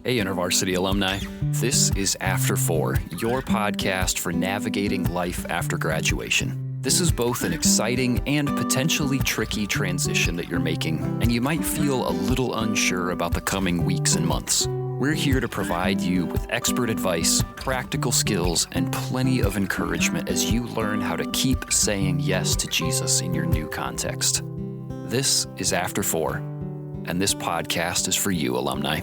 Hey, InterVarsity alumni. This is After 4, your podcast for navigating life after graduation. This is both an exciting and potentially tricky transition that you're making, and you might feel a little unsure about the coming weeks and months. We're here to provide you with expert advice, practical skills, and plenty of encouragement as you learn how to keep saying yes to Jesus in your new context. This is After 4, and this podcast is for you, alumni.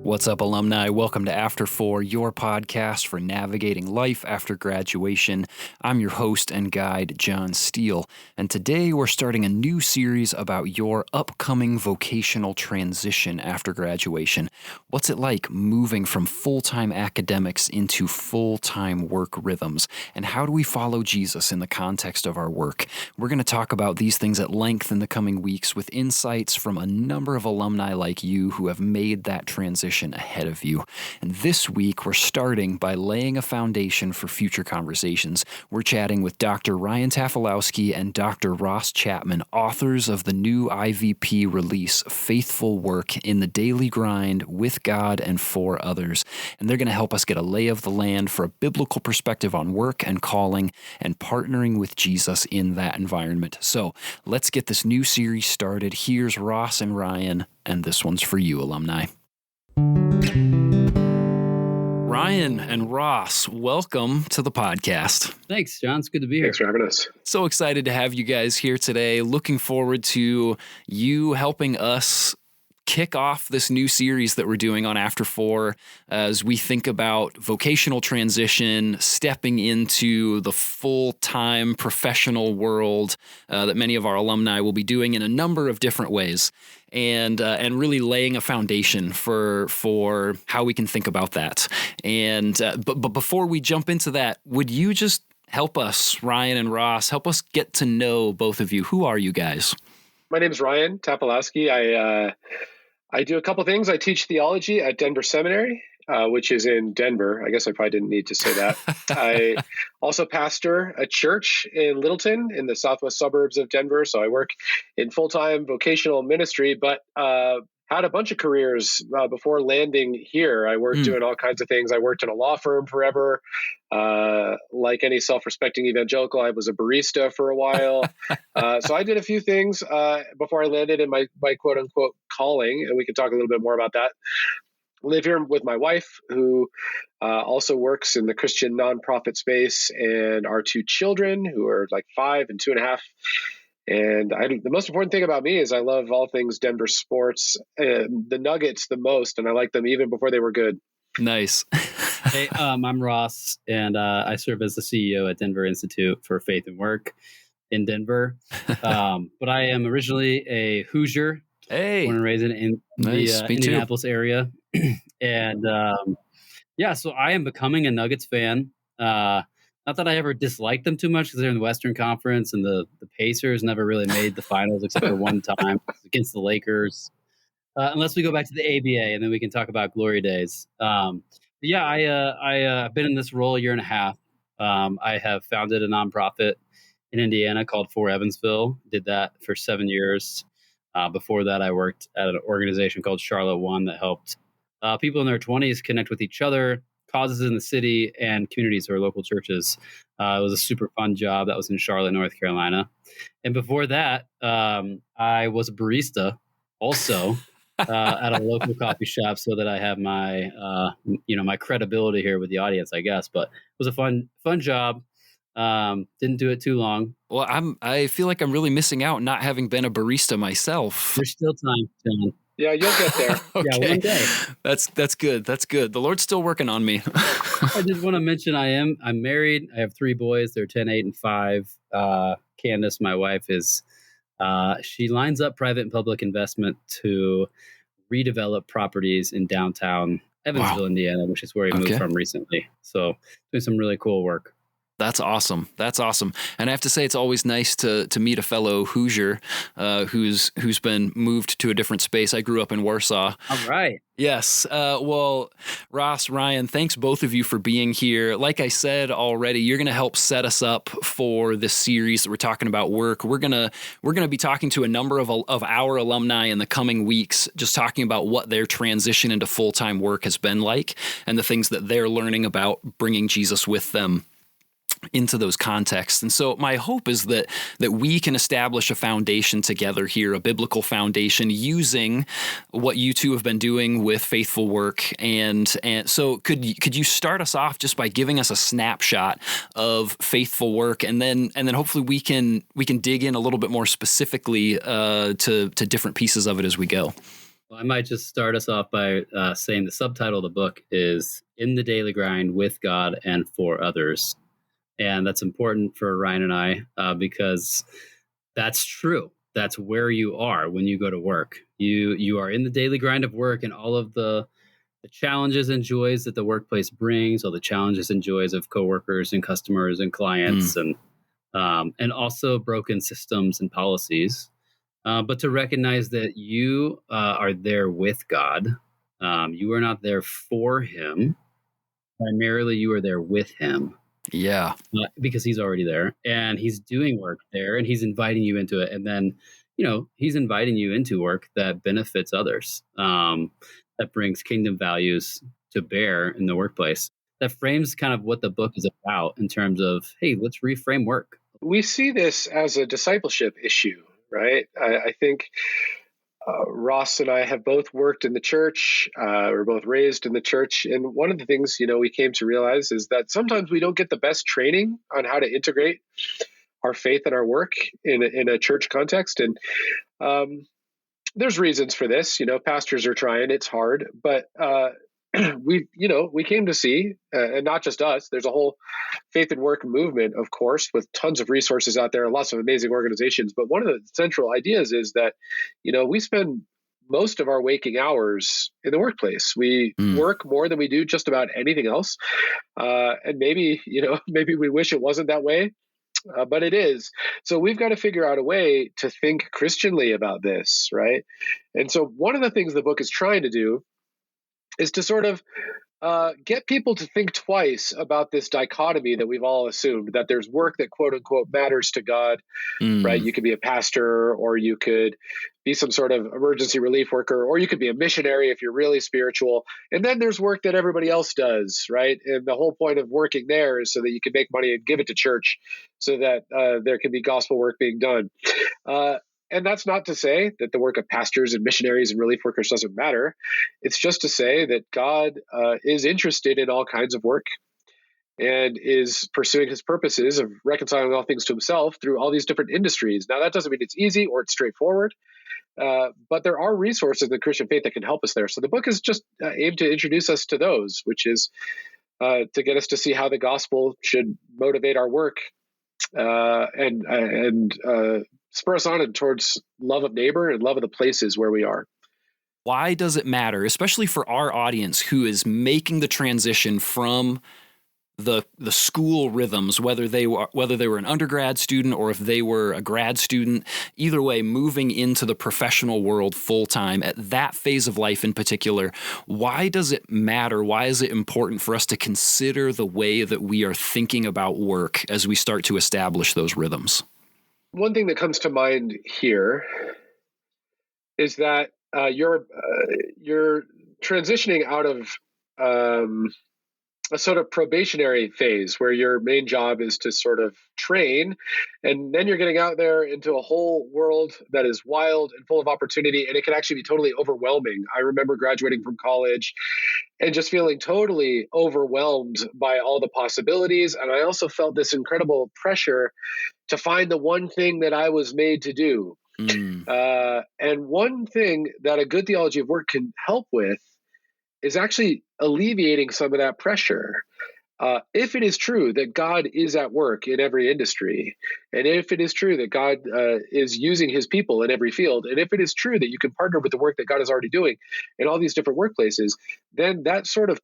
What's up, alumni? Welcome to After 4, your podcast for navigating life after graduation. I'm your host and guide, John Steele, and today we're starting a new series about your upcoming vocational transition after graduation. What's it like moving from full-time academics into full-time work rhythms, and how do we follow Jesus in the context of our work? We're going to talk about these things at length in the coming weeks with insights from a number of alumni like you who have made that transition ahead of you. And this week, we're starting by laying a foundation for future conversations. We're chatting with Dr. Ryan Tafilowski and Dr. Ross Chapman, authors of the new IVP release, Faithful Work in the Daily Grind with God and for Others. And they're going to help us get a lay of the land for a biblical perspective on work and calling and partnering with Jesus in that environment. So let's get this new series started. Here's Ross and Ryan, and this one's for you, alumni. Ryan and Ross, welcome to the podcast. Thanks, John. It's good to be here. Thanks for having us. So excited to have you guys here today. Looking forward to you helping us kick off this new series that we're doing on After 4 as we think about vocational transition, stepping into the full-time professional world that many of our alumni will be doing in a number of different ways, and really laying a foundation for how we can think about that. And but before we jump into that, would you just help us, Ryan and Ross, help us get to know both of you? Who are you guys? My name is Ryan Tafilowski. I do a couple things. I teach theology at Denver Seminary, which is in Denver. I guess I probably didn't need to say that. I also pastor a church in Littleton in the southwest suburbs of Denver. So I work in full-time vocational ministry, but had a bunch of careers before landing here. I worked doing all kinds of things. I worked in a law firm forever. Like any self-respecting evangelical, I was a barista for a while. So I did a few things before I landed in my quote-unquote calling, and we can talk a little bit more about that. I live here with my wife, who also works in the Christian nonprofit space, and our two children, who are like 5 and 2.5. And the most important thing about me is I love all things Denver sports, the Nuggets the most, and I like them even before they were good. Nice. Hey, I'm Ross, and I serve as the CEO at Denver Institute for Faith and Work in Denver. But I am originally a Hoosier, born and raised in Nice. the Indianapolis area. And so I am becoming a Nuggets fan. Not that I ever disliked them too much because they're in the Western Conference, and the Pacers never really made the finals except for one time against the Lakers. Unless we go back to the ABA, and then we can talk about glory days. I've been in this role a year and a half. I have founded a nonprofit in Indiana called For Evansville. Did that for 7 years. Before that, I worked at an organization called Charlotte One that helped people in their 20s connect with each other, causes in the city, and communities or local churches. It was a super fun job. That was in Charlotte, North Carolina. And before that, I was a barista also at a local coffee shop, so that I have my my credibility here with the audience, I guess. But it was a fun job. Didn't do it too long. Well, I feel like I'm really missing out not having been a barista myself. There's still time, John. Yeah, you'll get there. Okay. Yeah, one day. That's good. That's good. The Lord's still working on me. I just want to mention I'm married. I have 3 boys. They're 10, 8, and 5. Candace, my wife, is she lines up private and public investment to redevelop properties in downtown Evansville, Indiana, which is where we moved from recently. So doing some really cool work. That's awesome. That's awesome. And I have to say, it's always nice to meet a fellow Hoosier who's been moved to a different space. I grew up in Warsaw. All right. Yes. Well, Ross, Ryan, thanks both of you for being here. Like I said already, you're going to help set us up for this series that we're talking about work. We're going to be talking to a number of our alumni in the coming weeks, just talking about what their transition into full-time work has been like and the things that they're learning about bringing Jesus with them into those contexts. And so my hope is that we can establish a foundation together here, a biblical foundation, using what you two have been doing with faithful work. And so could you start us off just by giving us a snapshot of faithful work, and then hopefully we can dig in a little bit more specifically to different pieces of it as we go. Well, I might just start us off by saying the subtitle of the book is "In the Daily Grind with God and for Others." And that's important for Ryan and I because that's true. That's where you are when you go to work. You are in the daily grind of work and all of the challenges and joys that the workplace brings, all the challenges and joys of coworkers and customers and clients, and also broken systems and policies. But to recognize that you are there with God. You are not there for Him. Primarily, you are there with Him. Yeah. Because He's already there and He's doing work there and He's inviting you into it. And then, He's inviting you into work that benefits others, that brings kingdom values to bear in the workplace. That frames kind of what the book is about in terms of, hey, let's reframe work. We see this as a discipleship issue, right? I think Ross and I have both worked in the church. We're both raised in the church. And one of the things, we came to realize is that sometimes we don't get the best training on how to integrate our faith and our work in a church context. And there's reasons for this. Pastors are trying. It's hard. But we came to see, and not just us, there's a whole faith and work movement, of course, with tons of resources out there, lots of amazing organizations. But one of the central ideas is that, we spend most of our waking hours in the workplace. We work more than we do just about anything else. And maybe we wish it wasn't that way. But it is. So we've got to figure out a way to think Christianly about this, right? And so one of the things the book is trying to do is to sort of get people to think twice about this dichotomy that we've all assumed, that there's work that quote unquote matters to God, right? You could be a pastor, or you could be some sort of emergency relief worker, or you could be a missionary if you're really spiritual. And then there's work that everybody else does, right? And the whole point of working there is so that you can make money and give it to church so that there can be gospel work being done. And that's not to say that the work of pastors and missionaries and relief workers doesn't matter. It's just to say that God is interested in all kinds of work and is pursuing His purposes of reconciling all things to Himself through all these different industries. Now, that doesn't mean it's easy or it's straightforward, but there are resources in the Christian faith that can help us there. So the book is just aimed to introduce us to those, which is to get us to see how the gospel should motivate our work and spur us on towards love of neighbor and love of the places where we are. Why does it matter, especially for our audience who is making the transition from the school rhythms, whether they were an undergrad student or if they were a grad student, either way, moving into the professional world full time at that phase of life in particular? Why does it matter? Why is it important for us to consider the way that we are thinking about work as we start to establish those rhythms? One thing that comes to mind here is that you're transitioning out of a sort of probationary phase where your main job is to sort of train, and then you're getting out there into a whole world that is wild and full of opportunity, and it can actually be totally overwhelming. I remember graduating from college and just feeling totally overwhelmed by all the possibilities, and I also felt this incredible pressure to find the one thing that I was made to do. And one thing that a good theology of work can help with is actually alleviating some of that pressure. if it is true that God is at work in every industry, and if it is true that God is using his people in every field, and if it is true that you can partner with the work that God is already doing in all these different workplaces, then that sort of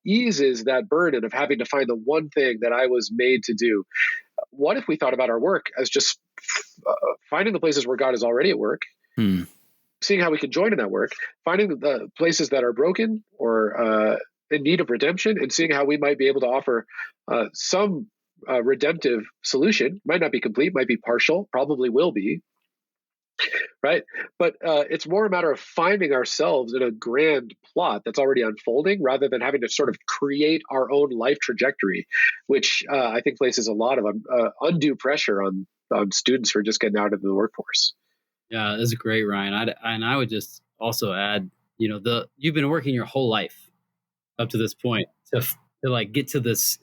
eases that burden of having to find the one thing that I was made to do. What if we thought about our work as just finding the places where God is already at work, seeing how we can join in that work, finding the places that are broken or in need of redemption, and seeing how we might be able to offer some redemptive solution. Might not be complete, might be partial, probably will be, right? But it's more a matter of finding ourselves in a grand plot that's already unfolding, rather than having to sort of create our own life trajectory, which I think places a lot of undue pressure on students who are just getting out into the workforce. Yeah, that's great, Ryan. I would just also add, you've been working your whole life up to this point to like get to this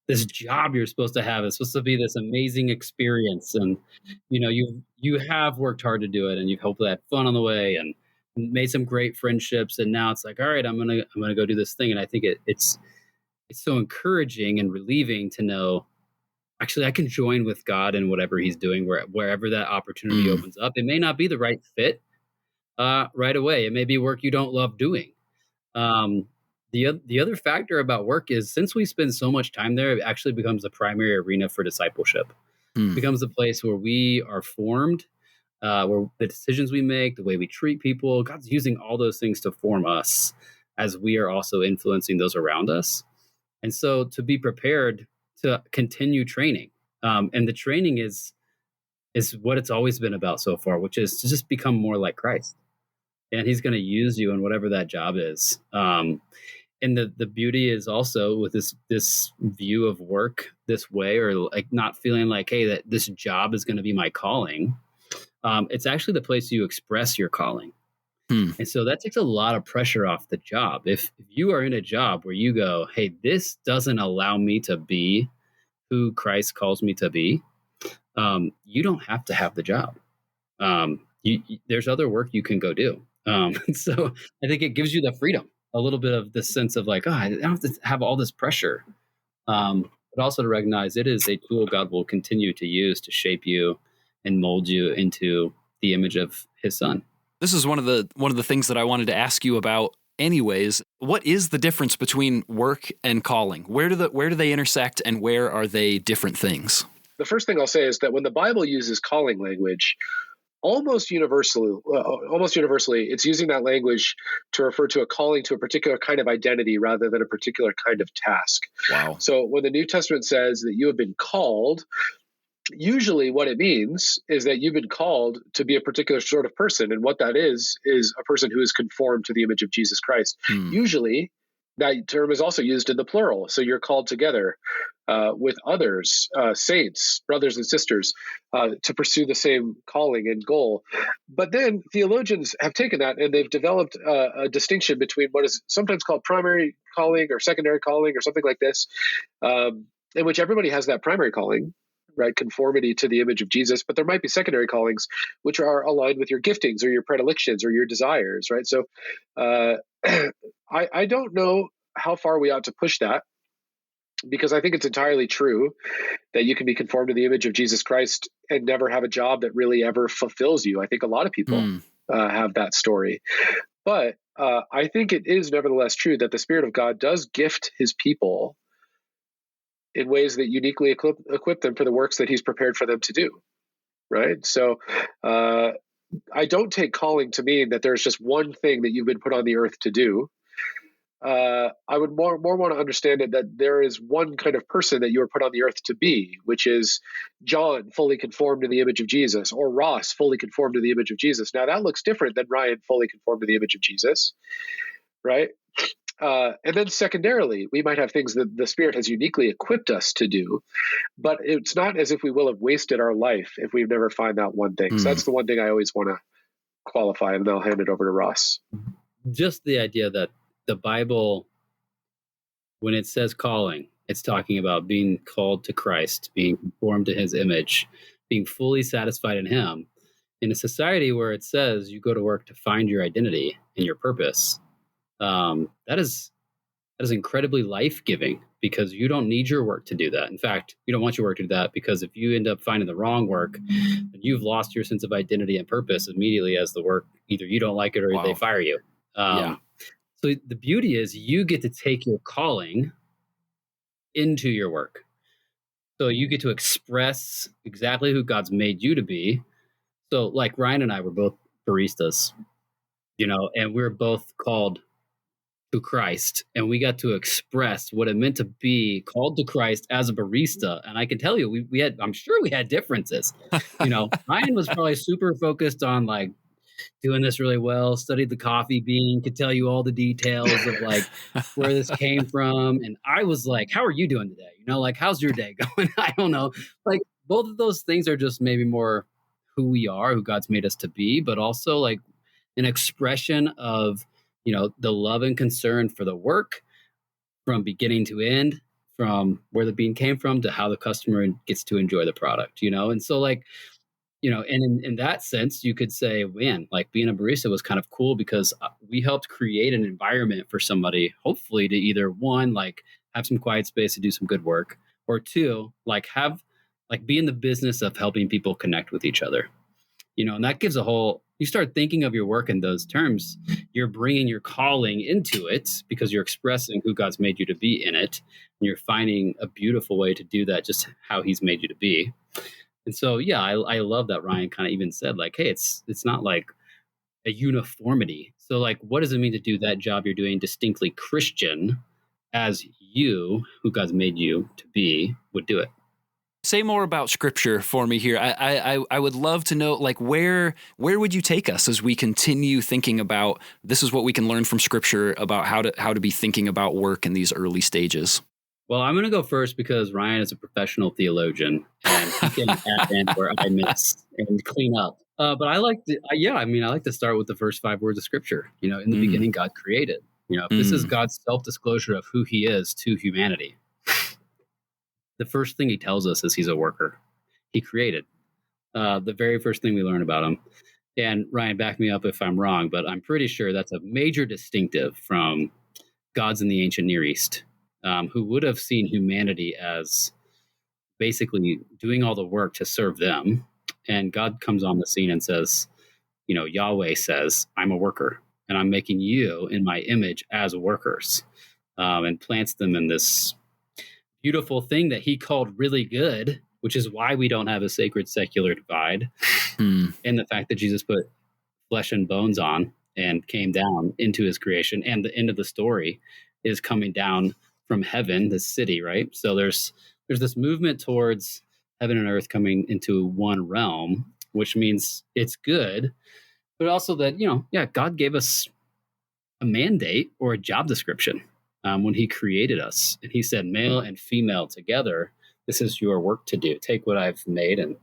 job you're supposed to have. It's supposed to be this amazing experience, and you have worked hard to do it, and you've hopefully had fun on the way and made some great friendships, and now it's like, all right, I'm gonna go do this thing. And I think it's so encouraging and relieving to know, actually, I can join with God in whatever he's doing, wherever that opportunity opens up. It may not be the right fit right away. It may be work you don't love doing. The other factor about work is, since we spend so much time there, it actually becomes the primary arena for discipleship. It becomes the place where we are formed, where the decisions we make, the way we treat people, God's using all those things to form us as we are also influencing those around us. And so to be prepared to continue training, and the training is what it's always been about so far, which is to just become more like Christ. And he's going to use you in whatever that job is. And the beauty is also with this view of work this way, or like not feeling like, hey, that this job is going to be my calling. It's actually the place you express your calling. And so that takes a lot of pressure off the job. If you are in a job where you go, hey, this doesn't allow me to be who Christ calls me to be, you don't have to have the job. There's other work you can go do. So I think it gives you the freedom, a little bit of the sense of like, I don't have to have all this pressure, but also to recognize it is a tool God will continue to use to shape you and mold you into the image of his son. This is one of the things that I wanted to ask you about anyways. What is the difference between work and calling? Where do they intersect, and where are they different things? The first thing I'll say is that when the Bible uses calling language, almost universally, it's using that language to refer to a calling to a particular kind of identity rather than a particular kind of task. Wow. So when the New Testament says that you have been called, usually what it means is that you've been called to be a particular sort of person. And what that is a person who is conformed to the image of Jesus Christ. Usually that term is also used in the plural. So you're called together with others, saints, brothers and sisters, to pursue the same calling and goal. But then theologians have taken that and they've developed a distinction between what is sometimes called primary calling or secondary calling or something like this, in which everybody has that primary calling, right? Conformity to the image of Jesus. But there might be secondary callings, which are aligned with your giftings or your predilections or your desires, right? So I don't know how far we ought to push that, because I think it's entirely true that you can be conformed to the image of Jesus Christ and never have a job that really ever fulfills you. I think a lot of people have that story. But I think it is nevertheless true that the Spirit of God does gift his people in ways that uniquely equip them for the works that he's prepared for them to do, right? So I don't take calling to mean that there's just one thing that you've been put on the earth to do. I would more want to understand it that there is one kind of person that you are put on the earth to be, which is John fully conformed to the image of Jesus, or Ross fully conformed to the image of Jesus. Now that looks different than Ryan fully conformed to the image of Jesus, right? And then secondarily, we might have things that the Spirit has uniquely equipped us to do, but it's not as if we will have wasted our life if we've never found that one thing. So that's the one thing I always want to qualify, and then I'll hand it over to Ross. Just the idea that the Bible, when it says calling, it's talking about being called to Christ, being conformed to his image, being fully satisfied in him. In a society where it says you go to work to find your identity and your purpose, that is that is incredibly life-giving, because you don't need your work to do that. In fact, you don't want your work to do that, because if you end up finding the wrong work, then you've lost your sense of identity and purpose immediately, as the work, either you don't like it or they fire you. Yeah. So the beauty is you get to take your calling into your work. So you get to express exactly who God's made you to be. So like Ryan and I were both baristas, and we're both called to Christ, and we got to express what it meant to be called to Christ as a barista. And I can tell you, we had, I'm sure we had differences. Ryan was probably super focused on like doing this really well, studied the coffee bean, could tell you all the details of like where this came from. And I was like, how are you doing today? Like, how's your day going? I don't know. Like, both of those things are just maybe more who we are, who God's made us to be, but also like an expression of, the love and concern for the work from beginning to end, from where the bean came from to how the customer gets to enjoy the product, And so like, and in that sense, you could say, man, like being a barista was kind of cool, because we helped create an environment for somebody, hopefully to either one, like have some quiet space to do some good work, or two, like be in the business of helping people connect with each other, and that gives you start thinking of your work in those terms, you're bringing your calling into it, because you're expressing who God's made you to be in it. And you're finding a beautiful way to do that, just how he's made you to be. And so, yeah, I love that Ryan kind of even said like, hey, it's not like a uniformity. So like, what does it mean to do that job you're doing distinctly Christian, as you, who God's made you to be, would do it? Say more about scripture for me here. I would love to know, like, where would you take us as we continue thinking about, this is what we can learn from scripture about how to be thinking about work in these early stages? Well, I'm going to go first, because Ryan is a professional theologian, and he can add in where I miss and clean up. But I like to start with the first 5 words of scripture. In the beginning, God created. This is God's self-disclosure of who he is to humanity. The first thing he tells us is he's a worker. He created. The very first thing we learn about him. And Ryan, back me up if I'm wrong, but I'm pretty sure that's a major distinctive from gods in the ancient Near East, who would have seen humanity as basically doing all the work to serve them. And God comes on the scene and says, Yahweh says, I'm a worker, and I'm making you in my image as workers, and plants them in this beautiful thing that he called really good, which is why we don't have a sacred secular divide. And the fact that Jesus put flesh and bones on and came down into his creation, and the end of the story is coming down from heaven, the city, right? So there's this movement towards heaven and earth coming into one realm, which means it's good, but also that, God gave us a mandate or a job description when he created us. And he said, male and female together, this is your work to do. Take what I've made and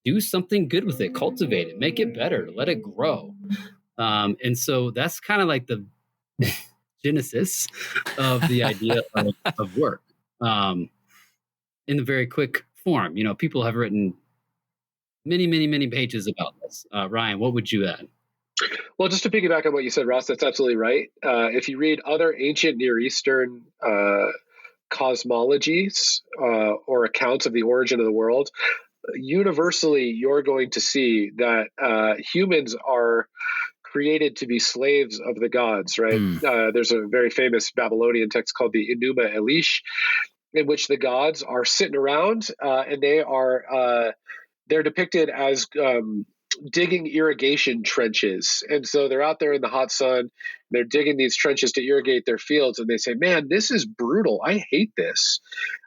do something good with it, cultivate it, make it better, let it grow. And so that's kind of like the genesis of the idea of work. In a very quick form, people have written many, many, many pages about this. Ryan, what would you add? Well, just to piggyback on what you said, Ross, that's absolutely right. If you read other ancient Near Eastern cosmologies or accounts of the origin of the world, universally, you're going to see that humans are created to be slaves of the gods, right? There's a very famous Babylonian text called the Enuma Elish, in which the gods are sitting around and they're depicted as digging irrigation trenches. And so they're out there in the hot sun, they're digging these trenches to irrigate their fields, and they say, man, this is brutal. I hate this.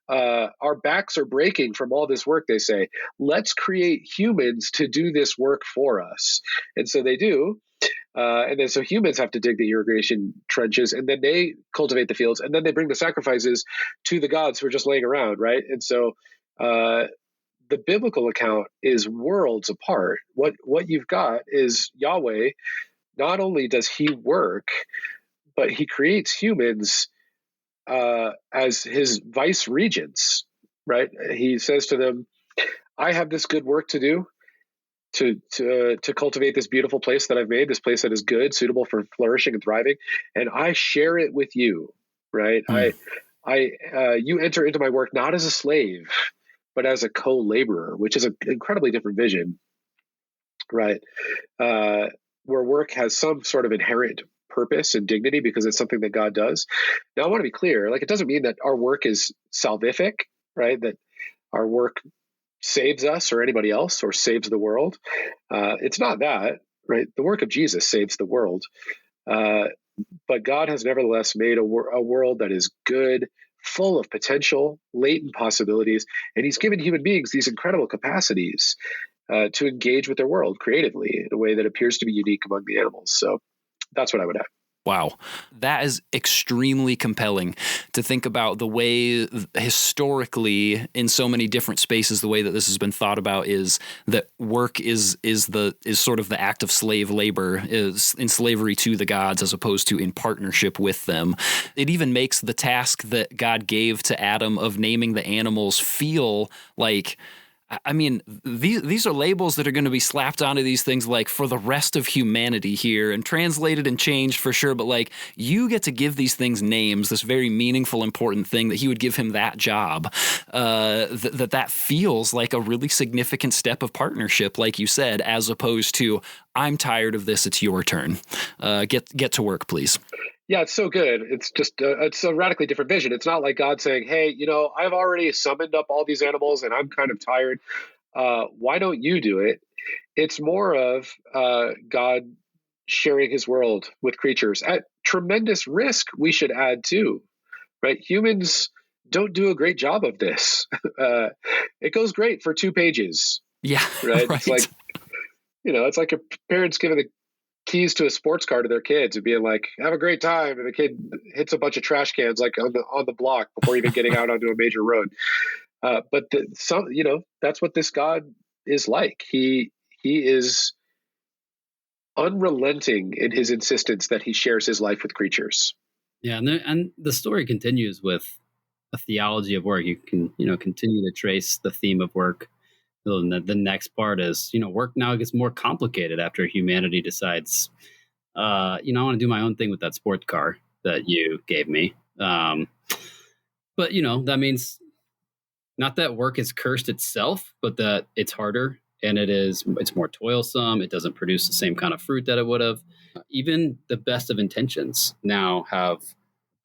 Our backs are breaking from all this work, they say. Let's create humans to do this work for us. And so they do. And then so humans have to dig the irrigation trenches, and then they cultivate the fields, and then they bring the sacrifices to the gods who are just laying around, right? And so the biblical account is worlds apart. What you've got is Yahweh. Not only does he work, but he creates humans as his vice regents, right? He says to them, I have this good work to do to cultivate this beautiful place that I've made, this place that is good, suitable for flourishing and thriving, and I share it with you, right? You enter into my work not as a slave, but as a co-laborer, which is an incredibly different vision, right? Where work has some sort of inherent purpose and dignity because it's something that God does. Now, I want to be clear, like, it doesn't mean that our work is salvific, right? That our work saves us or anybody else or saves the world. It's not that, right? The work of Jesus saves the world. But God has nevertheless made a world that is good, full of potential, latent possibilities, and he's given human beings these incredible capacities to engage with their world creatively in a way that appears to be unique among the animals. So that's what I would add. Wow. That is extremely compelling to think about the way historically in so many different spaces, the way that this has been thought about is that work is sort of the act of slave labor, is in slavery to the gods as opposed to in partnership with them. It even makes the task that God gave to Adam of naming the animals feel like, I mean, these are labels that are going to be slapped onto these things like for the rest of humanity here and translated and changed for sure. But like you get to give these things names, this very meaningful, important thing that he would give him that job, that feels like a really significant step of partnership, like you said, as opposed to I'm tired of this. It's your turn. Get to work, please. Yeah, it's so good. It's just it's a radically different vision. It's not like God saying, "Hey, I've already summoned up all these animals, and I'm kind of tired. Why don't you do it?" It's more of God sharing His world with creatures at tremendous risk. We should add too, right? Humans don't do a great job of this. It goes great for 2 pages. Yeah, right. Right. It's like it's like your parents giving the keys to a sports car to their kids and being like, have a great time. And the kid hits a bunch of trash cans like on the block before even getting out onto a major road. But that's what this God is like. He is unrelenting in his insistence that he shares his life with creatures. Yeah. And the story continues with a theology of work. You can, continue to trace the theme of work. The next part is, work now gets more complicated after humanity decides, I want to do my own thing with that sports car that you gave me. But, that means not that work is cursed itself, but that it's harder and it's more toilsome. It doesn't produce the same kind of fruit that it would have. Even the best of intentions now have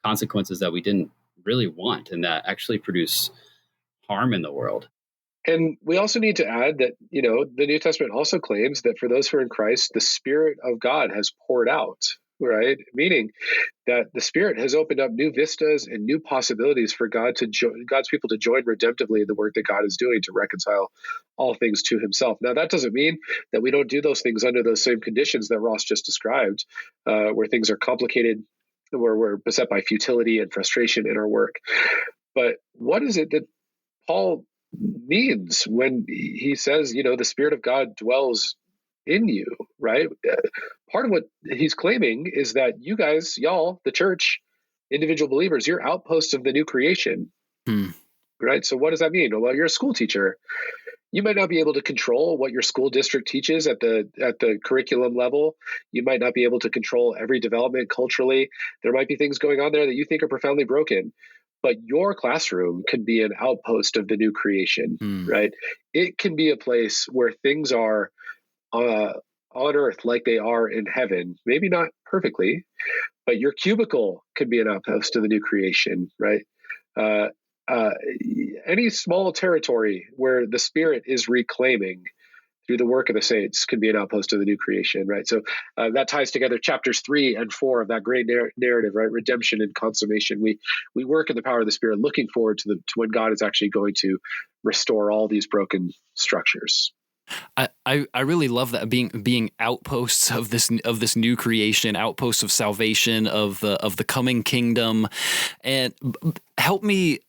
consequences that we didn't really want and that actually produce harm in the world. And we also need to add that, the New Testament also claims that for those who are in Christ, the Spirit of God has poured out, right? Meaning that the Spirit has opened up new vistas and new possibilities for God's people to join redemptively in the work that God is doing to reconcile all things to himself. Now, that doesn't mean that we don't do those things under those same conditions that Ross just described, where things are complicated, where we're beset by futility and frustration in our work. But what is it that Paul means when he says, the Spirit of God dwells in you, right? Part of what he's claiming is that you guys, y'all, the church, individual believers, you're outposts of the new creation, right? So what does that mean? Well, you're a school teacher. You might not be able to control what your school district teaches at the curriculum level. You might not be able to control every development culturally. There might be things going on there that you think are profoundly broken. But your classroom can be an outpost of the new creation, right? It can be a place where things are on earth like they are in heaven. Maybe not perfectly, but your cubicle can be an outpost of the new creation, right? Any small territory where the Spirit is reclaiming through the work of the saints can be an outpost of the new creation, right? So that ties together chapters 3 and 4 of that great narrative, right? Redemption and consummation. We work in the power of the Spirit, looking forward to when God is actually going to restore all these broken structures. I really love that being outposts of this new creation, outposts of salvation, of the coming kingdom, and help me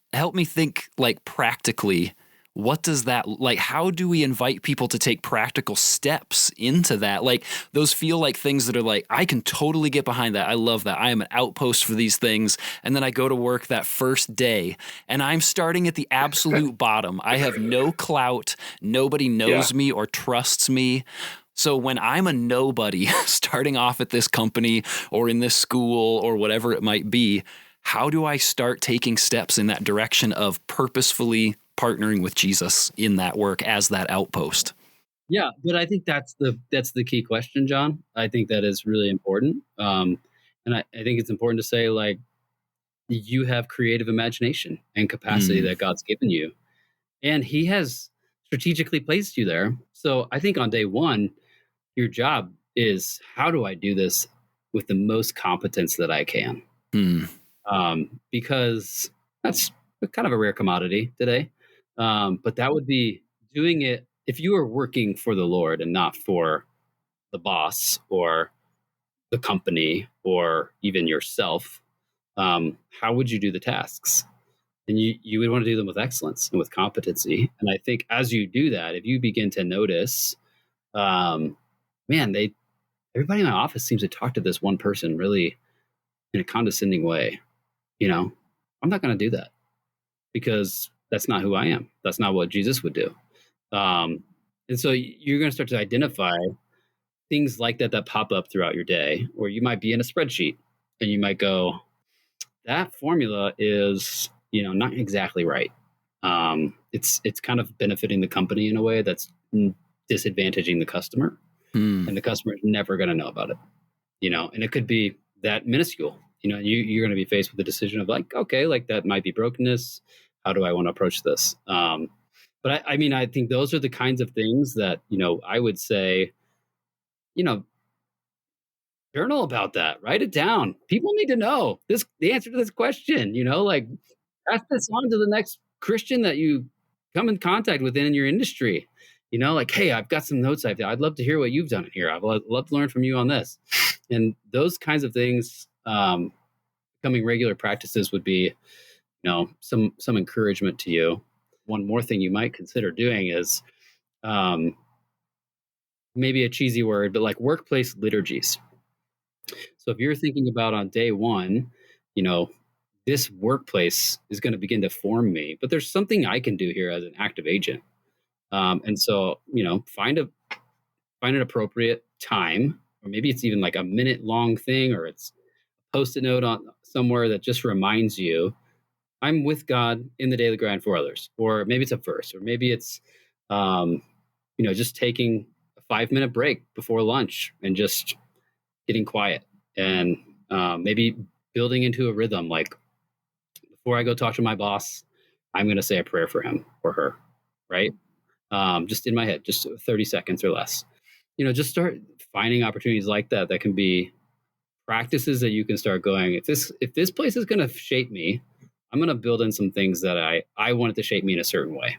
think like practically. What does that like? How do we invite people to take practical steps into that? Like those feel like things that are like, I can totally get behind that. I love that. I am an outpost for these things. And then I go to work that first day and I'm starting at the absolute bottom. I have no clout. Nobody knows me or trusts me. So when I'm a nobody starting off at this company or in this school or whatever it might be, how do I start taking steps in that direction of purposefully partnering with Jesus in that work as that outpost? Yeah, but I think that's the key question, John. I think that is really important. And I think it's important to say, like, you have creative imagination and capacity that God's given you, and He has strategically placed you there. So I think on day one, your job is, how do I do this with the most competence that I can? Hmm. Because that's kind of a rare commodity today. But that would be doing it if you were working for the Lord and not for the boss or the company or even yourself. How would you do the tasks? And you would want to do them with excellence and with competency. And I think as you do that, if you begin to notice, man, everybody in my office seems to talk to this one person really in a condescending way. I'm not going to do that, because that's not who I am. That's not what Jesus would do. And so you're going to start to identify things like that pop up throughout your day, or you might be in a spreadsheet and you might go, that formula is, not exactly right. It's kind of benefiting the company in a way that's disadvantaging the customer, and the customer is never going to know about it. And it could be that minuscule. You're going to be faced with the decision of, like, okay, like, that might be brokenness. How do I want to approach this? But I think those are the kinds of things that, I would say, journal about that, write it down. People need to know the answer to this question, like, pass this on to the next Christian that you come in contact with in your industry. Like, hey, I've got some notes I'd love to hear what you've done here. I'd love to learn from you on this. And those kinds of things, becoming regular practices would be, some encouragement to you. One more thing you might consider doing is, maybe a cheesy word, but like workplace liturgies. So if you're thinking about on day one, this workplace is going to begin to form me, but there's something I can do here as an active agent. And so, find an appropriate time, or maybe it's even like a minute long thing, or it's a post-it note on somewhere that just reminds you, I'm with God in the daily grind for others. Or maybe it's a verse, or maybe it's, just taking a 5-minute break before lunch and just getting quiet, and maybe building into a rhythm. Like, before I go talk to my boss, I'm going to say a prayer for him or her, right? Just in my head, just 30 seconds or less. Just start finding opportunities like that can be practices that you can start going, if this place is going to shape me, I'm going to build in some things that I want it to shape me in a certain way.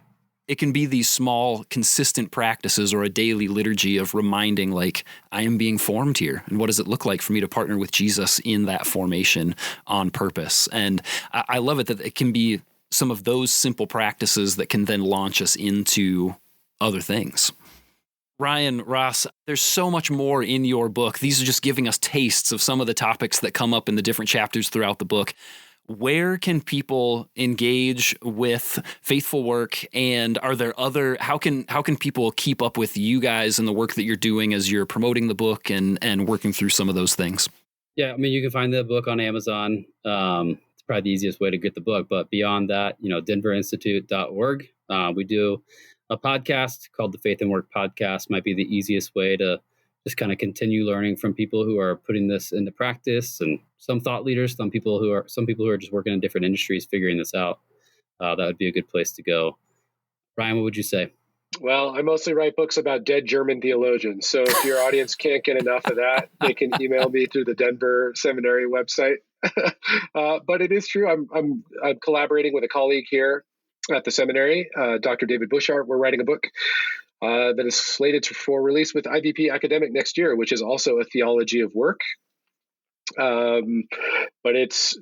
It can be these small, consistent practices or a daily liturgy of reminding, like, I am being formed here. And what does it look like for me to partner with Jesus in that formation on purpose? And I love it that it can be some of those simple practices that can then launch us into other things. Ryan, Ross, there's so much more in your book. These are just giving us tastes of some of the topics that come up in the different chapters throughout the book. Where can people engage with Faithful Work, and are there how can people keep up with you guys and the work that you're doing as you're promoting the book and working through some of those things? Yeah, you can find the book on Amazon. It's probably the easiest way to get the book. But beyond that, denverinstitute.org. We do a podcast called the Faith and Work Podcast. Might be the easiest way to just kind of continue learning from people who are putting this into practice, and some thought leaders, some people who are just working in different industries, figuring this out. That would be a good place to go. Ryan, what would you say? Well, I mostly write books about dead German theologians. So if your audience can't get enough of that, they can email me through the Denver Seminary website. But it is true. I'm collaborating with a colleague here at the seminary, Dr. David Bushart. We're writing a book that is slated for release with IVP Academic next year, which is also a theology of work. But it's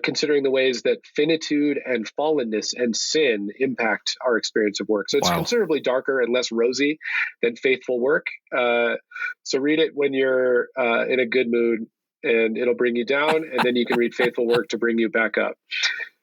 considering the ways that finitude and fallenness and sin impact our experience of work. So it's considerably darker and less rosy than Faithful Work. So read it when you're in a good mood, and it'll bring you down, and then you can read Faithful Work to bring you back up.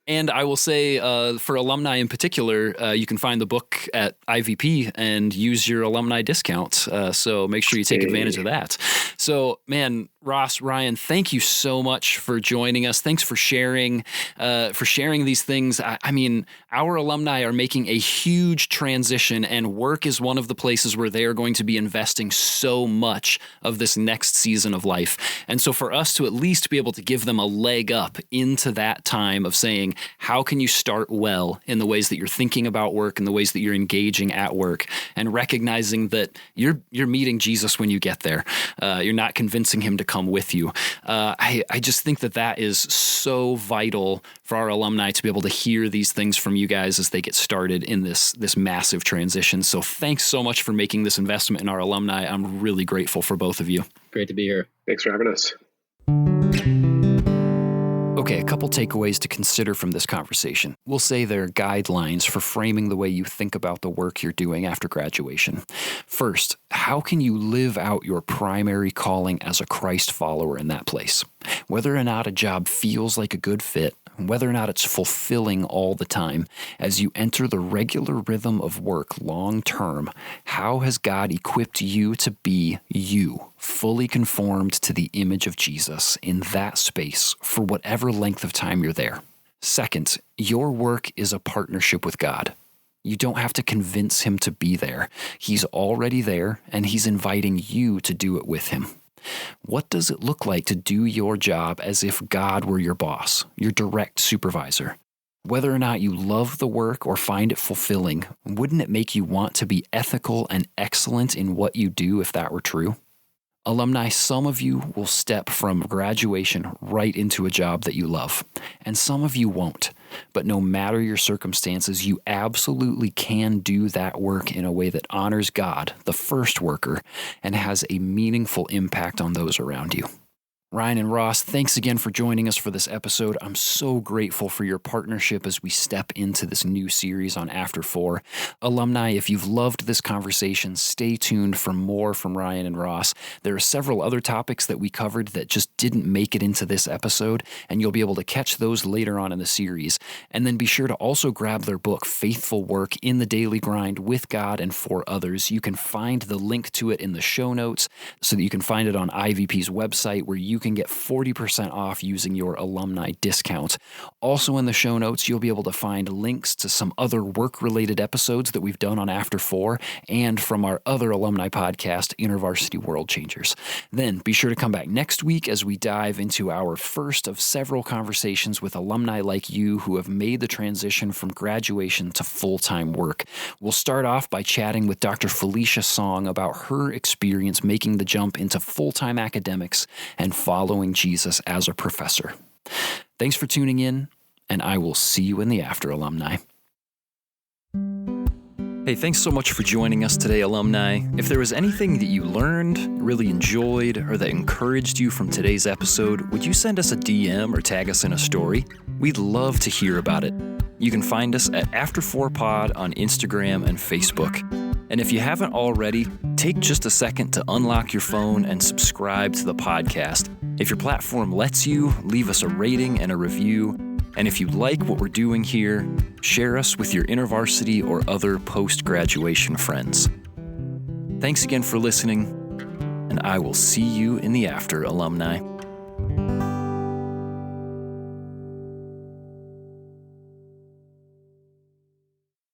And I will say, for alumni in particular, you can find the book at IVP and use your alumni discount. So make sure you take advantage of that. So, man, Ross, Ryan, thank you so much for joining us. Thanks for sharing these things. I mean, our alumni are making a huge transition, and work is one of the places where they are going to be investing so much of this next season of life. And so for us to at least be able to give them a leg up into that time of saying, how can you start well in the ways that you're thinking about work and the ways that you're engaging at work, and recognizing that you're meeting Jesus when you get there. You're not convincing him to come with you. I just think that is so vital for our alumni to be able to hear these things from you guys as they get started in this massive transition. So thanks so much for making this investment in our alumni. I'm really grateful for both of you. Great to be here. Thanks for having us. Okay, a couple takeaways to consider from this conversation. We'll say they're guidelines for framing the way you think about the work you're doing after graduation. First, how can you live out your primary calling as a Christ follower in that place? Whether or not a job feels like a good fit, whether or not it's fulfilling all the time, as you enter the regular rhythm of work long term, how has God equipped you to be you, fully conformed to the image of Jesus in that space for whatever length of time you're there? Second, your work is a partnership with God. You don't have to convince him to be there. He's already there, and he's inviting you to do it with him. What does it look like to do your job as if God were your boss, your direct supervisor? Whether or not you love the work or find it fulfilling, wouldn't it make you want to be ethical and excellent in what you do if that were true? Alumni, some of you will step from graduation right into a job that you love, and some of you won't. But no matter your circumstances, you absolutely can do that work in a way that honors God, the first worker, and has a meaningful impact on those around you. Ryan and Ross, thanks again for joining us for this episode. I'm so grateful for your partnership as we step into this new series on After 4. Alumni, if you've loved this conversation, stay tuned for more from Ryan and Ross. There are several other topics that we covered that just didn't make it into this episode, and you'll be able to catch those later on in the series. And then be sure to also grab their book, Faithful Work in the Daily Grind with God and for Others. You can find the link to it in the show notes so that you can find it on IVP's website, where you can get 40% off using your alumni discount. Also in the show notes, you'll be able to find links to some other work-related episodes that we've done on After 4 and from our other alumni podcast, InterVarsity World Changers. Then be sure to come back next week as we dive into our first of several conversations with alumni like you who have made the transition from graduation to full-time work. We'll start off by chatting with Dr. Felicia Song about her experience making the jump into full-time academics and following Jesus as a professor. Thanks for tuning in, and I will see you in the after, alumni. Hey, thanks so much for joining us today, alumni. If there was anything that you learned, really enjoyed, or that encouraged you from today's episode, would you send us a DM or tag us in a story? We'd love to hear about it. You can find us at After4Pod on Instagram and Facebook. And if you haven't already, take just a second to unlock your phone and subscribe to the podcast. If your platform lets you, leave us a rating and a review. And if you like what we're doing here, share us with your InterVarsity or other post-graduation friends. Thanks again for listening, and I will see you in the after, alumni.